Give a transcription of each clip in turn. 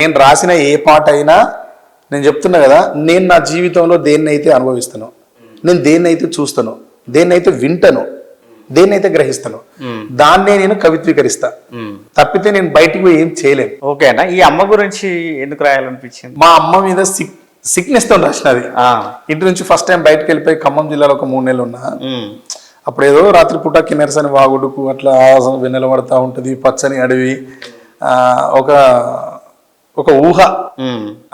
నేను రాసిన ఏ పాట అయినా నేను చెప్తున్నా కదా, నేను నా జీవితంలో దేన్నైతే అనుభవిస్తాను, నేను దేన్నైతే చూస్తాను, దేన్నైతే వింటాను, దేన్నైతే గ్రహిస్తాను, దాన్నే నేను కవిత్వీకరిస్తా. తప్పితే నేను బయటికి పోయి ఏం చేయలేను. ఓకేనా? ఈ అమ్మ గురించి ఎందుకు రాయాలనిపించింది? మా అమ్మ మీద సిక్నెస్ తో రాసినది. ఇంటి నుంచి ఫస్ట్ టైం బయటకు వెళ్ళిపోయి ఖమ్మం జిల్లాలో ఒక 3 నెలలు ఉన్నా. అప్పుడు ఏదో రాత్రిపూట కిన్నెరసని వాగుడుకు అట్లా వెన్నెల పడతా ఉంటుంది, పచ్చని అడవి, ఒక ఊహ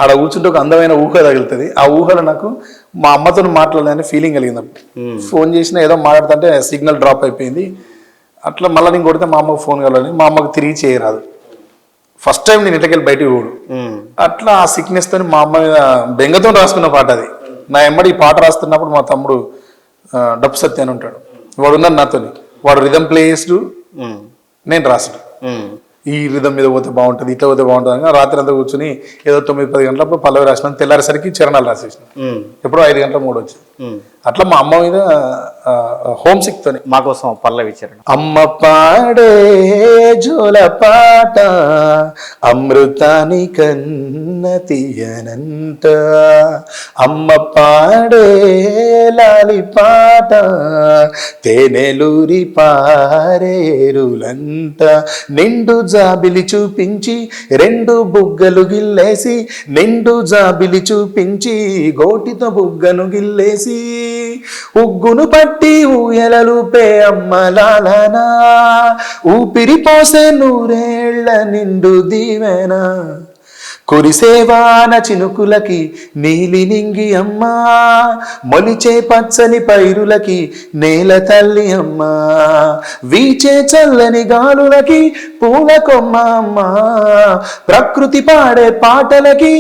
ఆడ కూర్చుంటే ఒక అందమైన ఊహ తగులుతుంది. ఆ ఊహలో నాకు మా అమ్మతో మాట్లాడాలని ఫీలింగ్ కలిగింది. ఫోన్ చేసినా ఏదో మాట్లాడుతుంటే సిగ్నల్ డ్రాప్ అయిపోయింది. అట్లా మళ్ళీ నేను కొడితే మా అమ్మకు ఫోన్ కావాలని, మా అమ్మకు తిరిగి చేయరాదు. ఫస్ట్ టైం నేను ఇంటికి బయటికి పోడు. అట్లా ఆ సిక్నెస్ తోని మా అమ్మ మీద బెంగతో రాసుకున్న పాట అది. నా ఎమ్మడి ఈ పాట రాస్తున్నప్పుడు మా తమ్ముడు డప్పు సత్య అని ఉంటాడు, వాడు ఉన్నాడు నాతోని. వాడు రిథమ్ ప్లేస్డ్, నేను రాసుడు. ఈ రిథం మీద పోతే బాగుంటుంది, ఇట్లా పోతే బాగుంటుంది. రాత్రి అంతా కూర్చుని ఏదో 9-10 గంటలప్పుడు పల్లవి రాసినాను. తెల్లారేసరికి చరణాలు రాసేసిన. ఎప్పుడో 5 గంటల 3 వచ్చింది. అట్లా మా అమ్మ మీద హోమ్ సిక్ తోని. మా కోసం పల్లవి చరణం. అమ్మ పాడే జోల పాట అమృతాని కన్న తీయనంట, అమ్మ పాడే లాలి పాట తేనెలూరి పారేరులంట, నిండు జాబిలి చూపించి 2 బుగ్గలు గిల్లేసి, నిండు జాబిలి చూపించి గోటితో బుగ్గను గిల్లేసి, ఉగ్గును పట్టి ఊయలలుపే అమ్మలాలనా, ఊపిరి పోసే 100 ఏళ్ల నిండు దీవెనా, కురిసేవాన చినుకులకి నీలి నింగి అమ్మా, మొలిచే పచ్చని పైరులకి నేల తల్లి అమ్మా, వీచే చల్లని గాలులకి పూల కొమ్మ అమ్మా, ప్రకృతి పాడే పాటలకి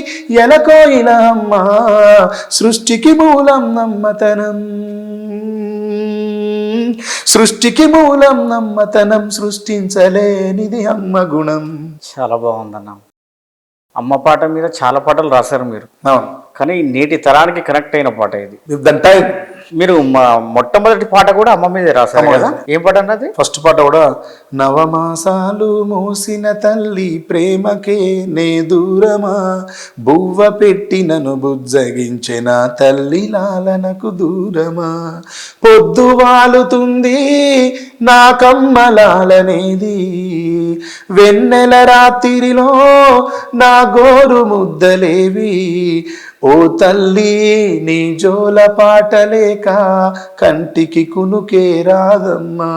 ఎలకోయిల అమ్మా, సృష్టికి మూలం నమ్మతనం, సృష్టికి మూలం నమ్మతనం, సృష్టించలేనిది అమ్మ గుణం. చాలా బాగుందన్న. అమ్మ పాట మీద చాలా పాటలు రాశారు మీరు. అవును, కానీ నేటి తరానికి కనెక్ట్ అయిన పాట ఇది. టైం మీరు మొట్టమొదటి పాట కూడా అమ్మ మీద రాశారు కదా? ఏం పాట అన్నది? ఫస్ట్ పాట కూడా, నవమాసాలు మోసిన తల్లి ప్రేమకే నే దూరమా, బువ్వ పెట్టి నన్ను బుజ్జగించిన తల్లి లాలనకు దూరమా, పొద్దు వాలుతుంది నా కమ్మలాలనేది, వెన్నెల రాత్రిలో నా గోరు ముద్దలేవి, ఓ తల్లి నీ జోల పాటలేక కంటికి కునుకే రాదమ్మా.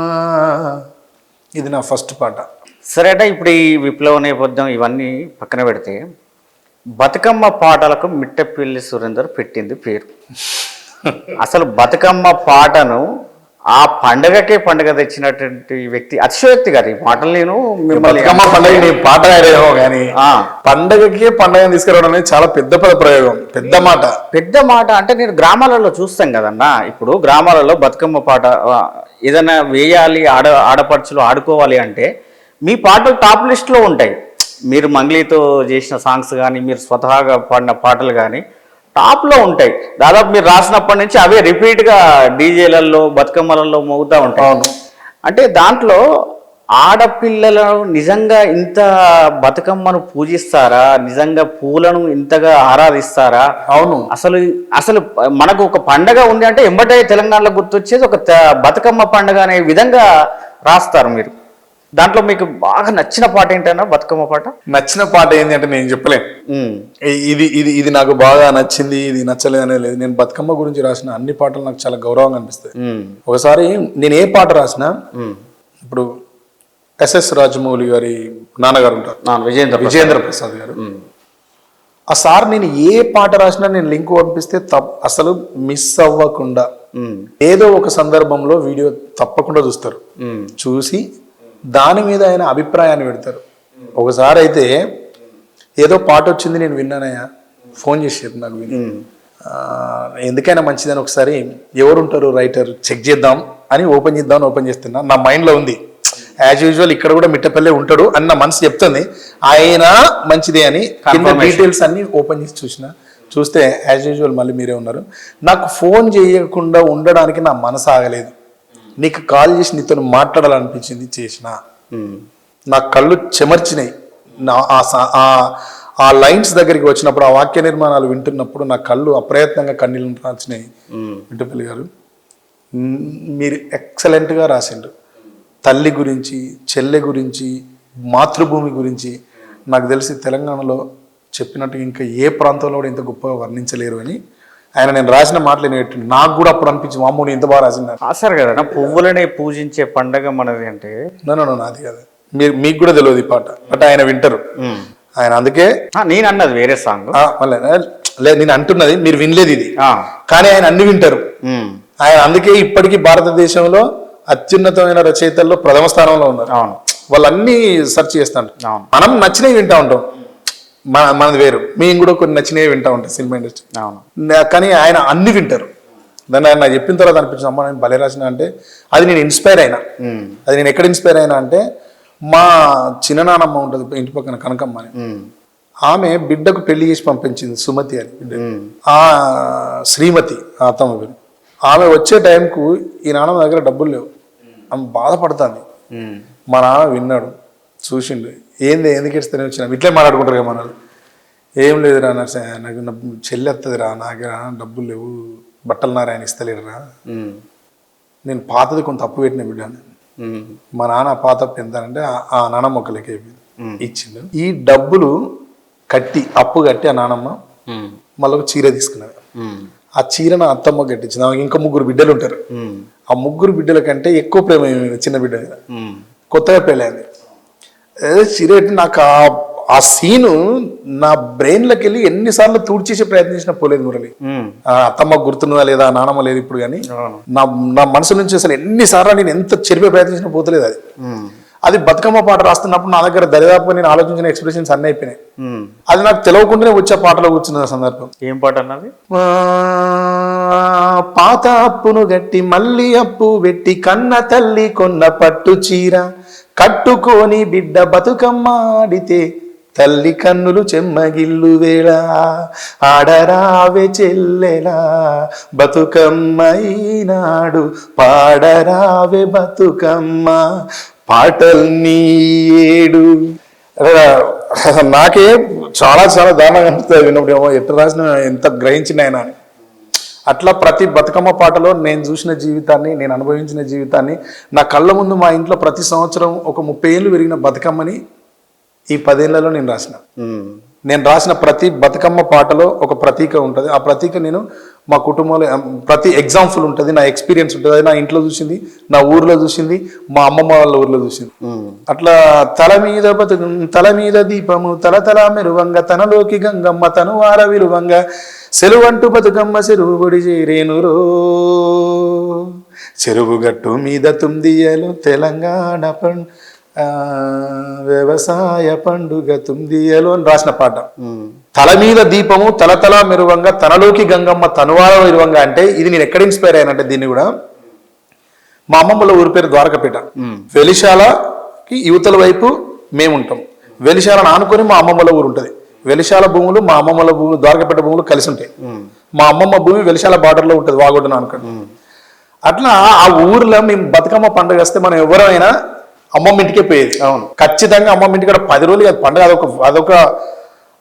ఇది నా ఫస్ట్ పాట. సరే అంటే ఇప్పుడు ఈ విప్లవ నేపథ్యం ఇవన్నీ పక్కన పెడితే, బతుకమ్మ పాటలకు మిట్టపల్లి సురేందర్ పెట్టింది పేరు. అసలు బతుకమ్మ పాటను ఆ పండగకే పండుగ తెచ్చినటువంటి వ్యక్తి, అతిశయోక్తి గారు. ఈ పాటలు నేను మిమ్మల్ని పాట ఆడేమో కానీ పండగకే పండగ తీసుకురావడం అనేది చాలా పెద్ద ప్రయోగం, పెద్ద మాట. అంటే నేను గ్రామాలలో చూస్తాం కదన్నా, ఇప్పుడు గ్రామాలలో బతుకమ్మ పాట ఏదైనా వేయాలి, ఆడపడుచులు ఆడుకోవాలి అంటే మీ పాటలు టాప్ లిస్ట్లో ఉంటాయి. మీరు మంగ్లీతో చేసిన సాంగ్స్ కానీ, మీరు స్వతహాగా పాడిన పాటలు కానీ టాప్లో ఉంటాయి. దాదాపు మీరు రాసినప్పటి నుంచి అవే రిపీట్గా డీజేలలో బతుకమ్మలలో మోగుతూ ఉంటాయి. అంటే దాంట్లో ఆడపిల్లలు నిజంగా ఇంత బతుకమ్మను పూజిస్తారా? నిజంగా పూలను ఇంతగా ఆరాధిస్తారా? అవును. అసలు మనకు ఒక పండగ ఉంది అంటే ఎంబటే తెలంగాణలో గుర్తొచ్చేది ఒక బతుకమ్మ పండుగ అనే విధంగా రాస్తారు మీరు. దాంట్లో మీకు బాగా నచ్చిన పాట ఏంటన్నా? బతుకమ్మ పాట నచ్చిన పాట ఏంటి అంటే నేను చెప్పలేను. ఇది నాకు బాగా నచ్చింది, ఇది నచ్చలేదు అనేది లేదు. నేను బతుకమ్మ గురించి రాసిన అన్ని పాటలు నాకు చాలా గౌరవంగా అనిపిస్తాయి. ఒకసారి నేను ఏ పాట రాసినా, ఇప్పుడు ఎస్ఎస్ రాజమౌళి గారి నాన్నగారు ఉంటారు, విజయేంద్ర ప్రసాద్ గారు. ఆ సార్ నేను ఏ పాట రాసినా నేను లింక్ పంపిస్తే అసలు మిస్ అవ్వకుండా ఏదో ఒక సందర్భంలో వీడియో తప్పకుండా చూస్తారు. చూసి దాని మీద ఆయన అభిప్రాయాన్ని పెడతారు. ఒకసారి అయితే ఏదో పాట వచ్చింది, నేను విన్నానయ్యా, ఫోన్ చేసేది నాకు, విని ఎందుకైనా మంచిదని ఒకసారి ఎవరుంటారు రైటర్ చెక్ చేద్దాం అని ఓపెన్ చేస్తున్నా. నా మైండ్లో ఉంది యాజ్ యూజువల్ ఇక్కడ కూడా మిట్టపల్లె ఉంటాడు అని నా మనసు చెప్తుంది. ఆయన మంచిదే అని కింద డీటెయిల్స్ అన్ని ఓపెన్ చేసి చూస్తే యాజ్ యూజువల్ మళ్ళీ మీరే ఉన్నారు. నాకు ఫోన్ చేయకుండా ఉండడానికి నా మనసు ఆగలేదు. నీకు కాల్ చేసి నీతో మాట్లాడాలనిపించింది, చేసిన. నా కళ్ళు చెమర్చినాయి. ఆ లైన్స్ దగ్గరికి వచ్చినప్పుడు ఆ వాక్య నిర్మాణాలు వింటున్నప్పుడు నా కళ్ళు అప్రయత్నంగా కన్నీళ్ళు రాల్చినాయి. మిట్టపల్లి గారు మీరు ఎక్సలెంట్గా రాసిండు. తల్లి గురించి, చెల్లె గురించి, మాతృభూమి గురించి నాకు తెలిసి తెలంగాణలో చెప్పినట్టు ఇంకా ఏ ప్రాంతంలో కూడా ఇంత గొప్పగా వర్ణించలేరు అని ఆయన నేను రాసిన మాటలు నేను నాకు కూడా అప్పుడు అనిపించింది, మామూలు ఇంత బాగా రాసింది రాశారు కదా. పువ్వులనే పూజించే పండగ మనది అంటే నాది కదా. మీకు కూడా తెలియదు ఈ పాట, బట్ ఆయన వింటారు. ఆయన అందుకే నేను అన్నది వేరే సాంగ్, లేదు నేను అంటున్నది మీరు వినలేదు ఇది, కానీ ఆయన అన్ని వింటారు. ఆయన అందుకే ఇప్పటికీ భారతదేశంలో అత్యున్నతమైన రచయితల్లో ప్రథమ స్థానంలో ఉన్నారు. వాళ్ళు అన్ని సెర్చ్ చేస్తాను. మనం నచ్చినవి వింటా ఉంటాం, మనది వేరు. మేము కూడా కొన్ని నచ్చినవి వింటా ఉంటాం సినిమా ఇండస్ట్రీ. కానీ ఆయన అన్ని వింటారు. దాన్ని ఆయన నాకు చెప్పిన తర్వాత అనిపించింది, అమ్మ నేను భలే రాసిన అంటే అది నేను ఇన్స్పైర్ అయినా. అది నేను ఎక్కడ ఇన్స్పైర్ అయినా అంటే మా చిన్ననానమ్మ ఉంటుంది ఇంటి పక్కన కనకమ్మ అని, ఆమె బిడ్డకు పెళ్లి చేసి పంపించింది సుమతి అని బిడ్డ. ఆ శ్రీమతి ఆ అత్తమ్మ పేరు. ఆమె వచ్చే టైంకు ఈ నాన్నమ్మ దగ్గర డబ్బులు లేవు, ఆమె బాధపడుతుంది. మా నాన్న విన్నాడు, చూసిండు, ఎందుకు ఇస్తూనే వచ్చినా ఇట్లే మాట్లాడుకుంటారు కదా మన. ఏం లేదురా నాకు చెల్లి వస్తుందిరా, నాకు డబ్బులు లేవు, బట్టలు నారాయణ ఇస్తలేరురా, నేను పాతది కొంత అప్పు పెట్టిన బిడ్డని. మా నాన్న పాత అప్పు ఎంత అంటే ఆ నానమ్మ ఒక లెక్క ఇచ్చిండు. ఈ డబ్బులు కట్టి అప్పు కట్టి ఆ నానమ్మ మళ్ళీ ఒక చీర తీసుకున్నది. ఆ చీర నా అత్తమ్మ కట్టించింది. ఆమెకి ఇంకా 3 బిడ్డలు ఉంటారు. ఆ 3 బిడ్డల కంటే ఎక్కువ ప్రేమ చిన్న బిడ్డ మీద. కొత్తగా పెళ్ళైంది. అదే చీర కట్టి నాకు ఆ సీను నా బ్రెయిన్లోకి వెళ్ళి ఎన్నిసార్లు తూడ్చేసే ప్రయత్నించిన పోలేదు మురళి. అత్తమ్మ గుర్తున్నదా లేదా, నానమ్మ లేదు ఇప్పుడు, కానీ నా మనసు నుంచి అసలు ఎన్నిసార్లు నేను ఎంత చెరిపే ప్రయత్నించినా పోతలేదు అది. అది బతుకమ్మ పాట రాస్తున్నప్పుడు నా దగ్గర దరిదాపుగా నేను ఆలోచించిన ఎక్స్ప్రెషన్స్ అన్నీ అయిపోయినాయి. అది నాకు తెలియకుండానే వచ్చే పాటలో కూర్చున్న సందర్భం. ఏం పాట అన్నది? పాత అప్పును గట్టి మళ్ళీ అప్పు పెట్టి కన్న తల్లి కొన్న పట్టు చీర కట్టుకొని బిడ్డ బతుకమ్మ ఆడితే తల్లి కన్నులు చెమ్మగిల్లు వేళ ఆడరావే చెల్లెలా బతుకమ్మ ఈనాడు పాడరావే బతుకమ్మ పాటల్ని ఏడు. నాకే చాలా చాలా దారుణంగా అనిపిస్తుంది విన్నప్పుడు, ఏమో ఎట్లా రాసిన ఎంత గ్రహించిన ఆయన అని. అట్లా ప్రతి బతుకమ్మ పాటలో నేను చూసిన జీవితాన్ని, నేను అనుభవించిన జీవితాన్ని నా కళ్ళ ముందు మా ఇంట్లో ప్రతి సంవత్సరం ఒక 30 ఏళ్ళు పెరిగిన బతుకమ్మని ఈ 10 ఏళ్లలో నేను రాసిన ప్రతి బతుకమ్మ పాటలో ఒక ప్రతీక ఉంటుంది. ఆ ప్రతీక నేను మా కుటుంబంలో ప్రతి ఎగ్జాంపుల్ ఉంటుంది, నా ఎక్స్పీరియన్స్ ఉంటుంది. అది నా ఇంట్లో చూసింది, నా ఊర్లో చూసింది, మా అమ్మమ్మ వాళ్ళ ఊర్లో చూసింది. అట్లా తల మీద దీపము తల మెరువంగ తనలోకి గంగమ్మ తను వార విలువంగ సెలువంటూ బతుకమ్మ చెరువు గుడి చేరేనురో చెరువు గట్టు మీద తుందియలు తెలంగాణ వ్యవసాయ పండుగ తుందియలు అని రాసిన పాట. తల మీద దీపము తల మెరువంగా తనలోకి గంగమ్మ తనువార విలువంగా అంటే ఇది నేను ఎక్కడ ఇన్స్పైర్ అయ్యానంటే దీన్ని కూడా మా అమ్మమ్మల ఊరి పేరు ద్వారకపేట. వెలిశాలకి యువతల వైపు మేముంటాం, వెలిశాలను ఆనుకొని మా అమ్మమ్మల ఊరు ఉంటుంది. వెలిశాల భూములు మా అమ్మమ్మల భూములు ద్వారకపేట భూములు కలిసి ఉంటాయి. మా అమ్మమ్మ భూమి వెలిశాల బార్డర్లో ఉంటుంది, వాగొడ్డున అనుకోండి. అట్లా ఆ ఊర్లో మేము బతుకమ్మ పండుగ వస్తే మనం ఎవరైనా అమ్మమ్మ ఇంటికే పోయేది. ఖచ్చితంగా అమ్మమ్మ ఇంటికి 10 రోజులు పండుగ.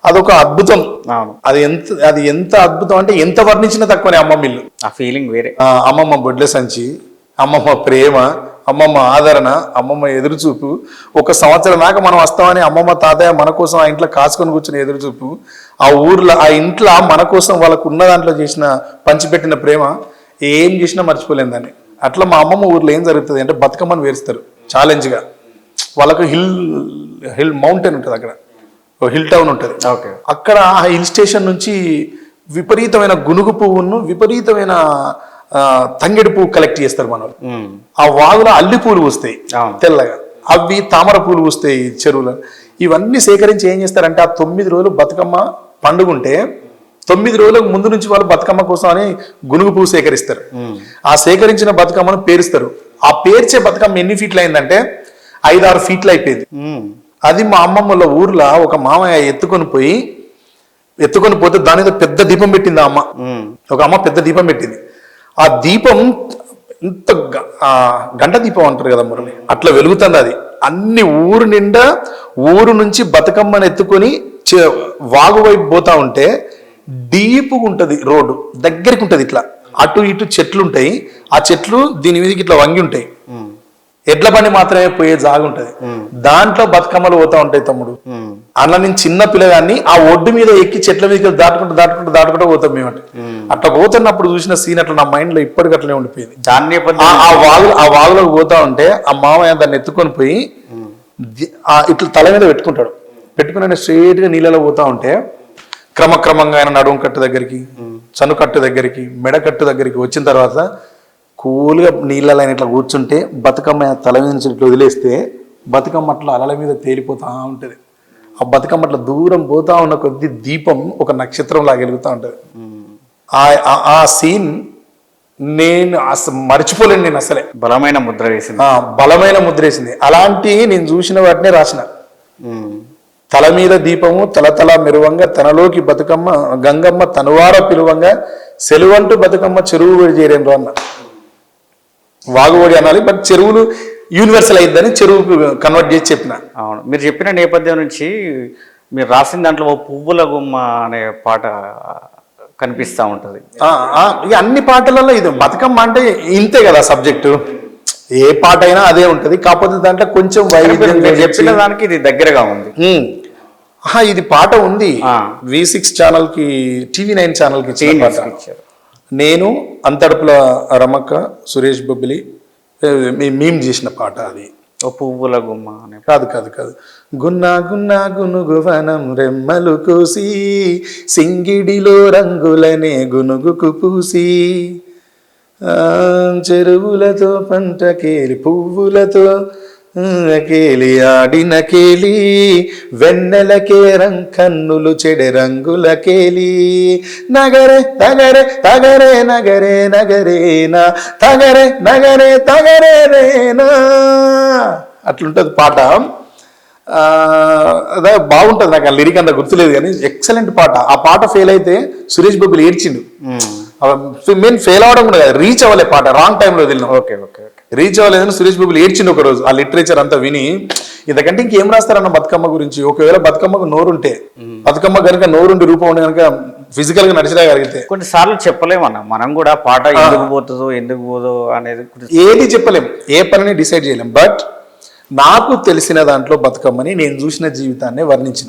అదొక అద్భుతం. అది ఎంత అద్భుతం అంటే ఎంత వర్ణించినా తక్కువనే అమ్మమ్మ ఇల్లు. ఆ ఫీలింగ్ వేరే. అమ్మమ్మ బొడ్ల సంచి, అమ్మమ్మ ప్రేమ, అమ్మమ్మ ఆదరణ, అమ్మమ్మ ఎదురుచూపు. 1 సంవత్సరం దాకా మనం వస్తామని అమ్మమ్మ తాతయ్య మన కోసం ఆ ఇంట్లో కాచుకొని కూర్చుని ఎదురుచూపు. ఆ ఊర్లో ఆ ఇంట్లో మన కోసం వాళ్ళకు ఉన్న దాంట్లో చేసిన పంచిపెట్టిన ప్రేమ ఏం చేసినా మర్చిపోలేం దాన్ని. అట్లా మా అమ్మమ్మ ఊర్లో ఏం జరుగుతుంది అంటే బతుకమ్మను వేరుస్తారు ఛాలెంజ్గా. వాళ్ళకు హిల్ మౌంటైన్ ఉంటుంది, అక్కడ హిల్ టౌన్ ఉంటుంది. అక్కడ ఆ హిల్ స్టేషన్ నుంచి విపరీతమైన గునుగు పువ్వును విపరీతమైన తంగెడు పువ్వు కలెక్ట్ చేస్తారు మన. ఆ వాగులో అల్లి పూలు పూస్తాయి తెల్లగా, అవి తామర పూలు పూస్తాయి చెరువులో. ఇవన్నీ సేకరించి ఏం చేస్తారంటే ఆ 9 రోజులు బతుకమ్మ పండుగ ఉంటే 9 రోజులకు ముందు నుంచి వాళ్ళు బతుకమ్మ కోసం అని గునుగు పువ్వు సేకరిస్తారు. ఆ సేకరించిన బతుకమ్మను పేరుస్తారు. ఆ పేర్చే బతుకమ్మ ఎన్ని ఫీట్లు అయిందంటే 5-6 ఫీట్లు అయిపోయింది. అది మా అమ్మమ్మల ఊర్లో ఒక మామయ్య ఎత్తుకొని పోతే దాని మీద పెద్ద దీపం పెట్టింది ఆ అమ్మ. ఒక అమ్మ పెద్ద దీపం పెట్టింది. ఆ దీపం ఇంత గంట దీపం అంటారు కదా మురళి, అట్లా వెలుగుతుంది. అది అన్ని ఊరు నిండా ఊరు నుంచి బతుకమ్మను ఎత్తుకొని వాగు వైపు పోతా ఉంటే డీప్గా ఉంటుంది రోడ్డు, దగ్గరికి ఉంటుంది. ఇట్లా అటు ఇటు చెట్లు ఉంటాయి, ఆ చెట్లు దీని మీదకి ఇట్లా వంగి ఉంటాయి. ఎడ్ల బండి మాత్రమే పోయే జాగా ఉంటది, దాంట్లో బతుకమ్మలు పోతా ఉంటాయి తమ్ముడు. అలా నేను చిన్న పిల్లగాన్ని ఆ ఒడ్డు మీద ఎక్కి చెట్ల మీదకి దాటుకుంటూ పోతాం మేము. అట్లా పోతున్నప్పుడు చూసిన సీన్ అట్లా నా మైండ్ లో ఇప్పటికి అట్లనే ఉండిపోయింది. దాన్ని ఆ వాగులోకి పోతా ఉంటే ఆ మామయ్య దాన్ని ఎత్తుకొని పోయి ఇట్లా తల మీద పెట్టుకుని స్ట్రైట్ గా నీళ్ళలో పోతా ఉంటే క్రమక్రమంగా ఆయన నడుము కట్టు దగ్గరికి, చను కట్టు దగ్గరికి, మెడ కట్టు దగ్గరికి వచ్చిన తర్వాత కూల్గా నీళ్ళలో ఆయన ఇట్లా కూర్చుంటే బతుకమ్మ తల మీద నుంచి ఇట్లా వదిలేస్తే బతుకమ్మ అట్లా అలల మీద తేలిపోతా ఉంటది. ఆ బతుకమ్మ అట్లా దూరం పోతా ఉన్న కొద్ది దీపం ఒక నక్షత్రం లాగా వెలుగుతూ ఉంటది. ఆ సీన్ నేను అసలు మర్చిపోలేను. నేను అసలే బలమైన ముద్ర వేసింది. అలాంటి నేను చూసిన వాటినే రాసిన. తల మీద దీపము తల మెరువంగా తనలోకి బతుకమ్మ గంగమ్మ తనువార పిలువంగా సెలువంటూ బతుకమ్మ చెరువు వేడి చేరేను అన్న. వాగుబడి అనాలి, బట్ చెరువులు యూనివర్సల్ అయిద్దని చెరువుకు కన్వర్ట్ చేసి చెప్పిన. అవును, మీరు చెప్పిన నేపథ్యం నుంచి మీరు రాసిన దాంట్లో ఓ పువ్వుల గుమ్మ అనే పాట కనిపిస్తూ ఉంటుంది. ఇక అన్ని పాటలలో ఇది బతుకమ్మ అంటే ఇంతే కదా సబ్జెక్టు, ఏ పాట అయినా అదే ఉంటది. కాకపోతే దాంట్లో కొంచెం వైవిధ్యం చెప్పిన దానికి ఇది దగ్గరగా ఉంది. ఇది పాట ఉంది V6 ఛానల్ కి, TV9 ఛానల్ కి ఇచ్చారు. నేను అంతడుపుల రమక్క, సురేష్ బొబ్బిలి మేము చేసిన పాట అది. ఓ పువ్వుల గుమ్మ అనే కాదు. గున్నా గున్నా గునుగు వనం రెమ్మలు కోసి సింగిడిలో రంగులనే గునుగుకు పూసి చెరువులతో పంట కేలి పువ్వులతో కేలి ఆడిన కేలి వెన్నెలకే కన్నులు చెడే రంగుల కేలి నగరే తగరే తగరే నగరే నగరేనా తగరే నగరే తగరే రేనా అట్లుంటది పాట. అదే బాగుంటది. నాకు ఆ లిరిక్ అంత గుర్తులేదు కానీ ఎక్సలెంట్ పాట. ఆ పాట ఫెయిల్ అయితే సురేష్ బాబులు ఏడ్చిండు. మెయిన్ ఫెయిల్ అవడం కూడా కాదు, రీచ్ అవ్వలే పాట, రాంగ్ టైంలో వదిలినాం. రీచ్ అవ్వలేదని సురేష్ బాబులు ఏడ్చిండు ఒక రోజు. ఆ లిటరేచర్ అంతా విని ఇంతకంటే ఇంకేం రాస్తారన్న బతుకమ్మ గురించి. ఒకవేళ బతుకమ్మకు నోరుంటే, బతుకమ్మ కనుక నోరుండి రూపం ఉండి కనుక ఫిజికల్ గా నడిచగలిగితే కొన్నిసార్లు చెప్పలేమన్నా మనం కూడా పాట ఎందుకు పోతుందో ఎందుకు పోదో అనేది ఏది చెప్పలేం, ఏ పనిని డిసైడ్ చేయలేం. బట్ నాకు తెలిసిన దాంట్లో బతుకమ్మని నేను చూసిన జీవితాన్ని వర్ణించిన.